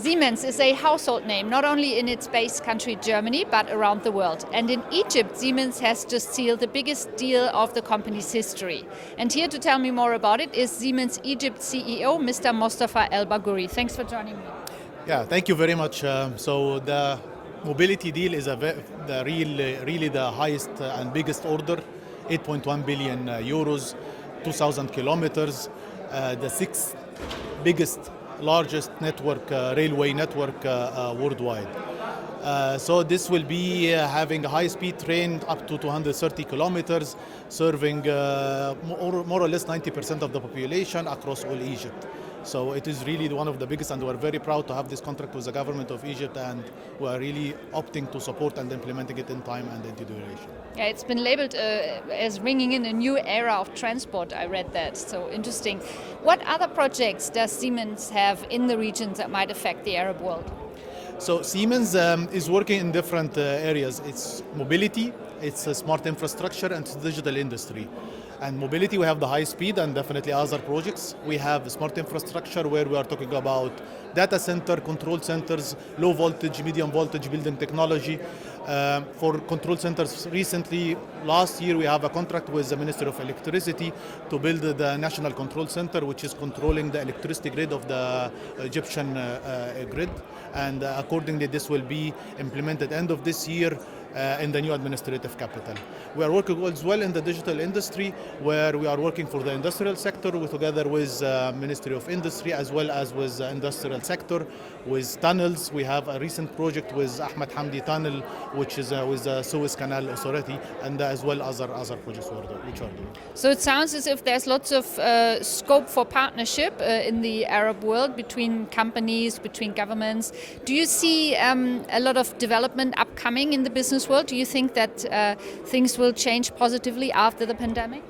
Siemens is a household name, not only in its base country Germany, but around the world. And in Egypt, Siemens has just sealed the biggest deal of the company's history. And here to tell me more about it is Siemens Egypt CEO, Mr. Mostafa El-Bagoury. Thanks for joining me. Yeah, thank you very much. So the mobility deal is really the highest and biggest order, 8.1 billion euros, 2,000 kilometers, the sixth biggest, largest network, railway network worldwide. So this will be having a high-speed train up to 230 kilometers, serving more or less 90% of the population across all Egypt. So it is really one of the biggest, and we're very proud to have this contract with the government of Egypt, and we are really opting to support and implementing it in time and into duration. Yeah, it's been labeled as ringing in a new era of transport. I read that, so interesting. What other projects does Siemens have in the regions that might affect the Arab world? So Siemens is working in different areas. It's mobility, it's smart infrastructure, and it's digital industry. And mobility, we have the high speed and definitely other projects. We have smart infrastructure where we are talking about data center, control centers, low voltage, medium voltage building technology. For control centers recently, last year we have a contract with the Ministry of Electricity to build the National Control Center, which is controlling the electricity grid of the Egyptian grid. And accordingly, this will be implemented end of this year in the new administrative capital. We are working as well in the digital industry, where we are working for the industrial sector together with Ministry of Industry as well as with the industrial sector. With tunnels, we have a recent project with Ahmed Hamdi Tunnel, which is with the Suez Canal Authority, and as well other projects which are doing. So it sounds as if there's lots of scope for partnership in the Arab world between companies, between governments. Do you see a lot of development upcoming in the business world? Do you think that things will change positively after the pandemic?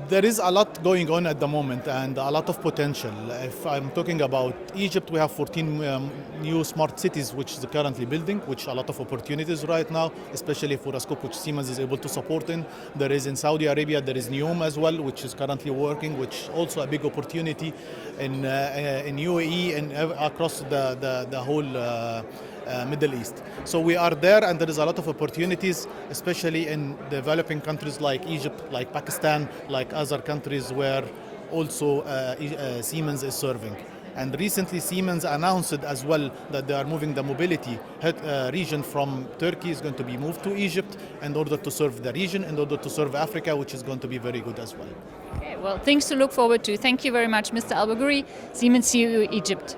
There is a lot going on at the moment and a lot of potential. If I'm talking about Egypt, we have 14 new smart cities which is currently building, which a lot of opportunities right now, especially for a scope which Siemens is able to support in. There is in Saudi Arabia, there is NEOM as well, which is currently working, which also a big opportunity in UAE and across the whole Middle East. So we are there, and there is a lot of opportunities, especially in developing countries like Egypt, like Pakistan, like other countries where also Siemens is serving. And recently Siemens announced as well that they are moving the mobility region from Turkey is going to be moved to Egypt in order to serve the region, in order to serve Africa, which is going to be very good as well. Okay, well, things to look forward to. Thank you very much, Mr. El-Bagoury, Siemens CEO Egypt.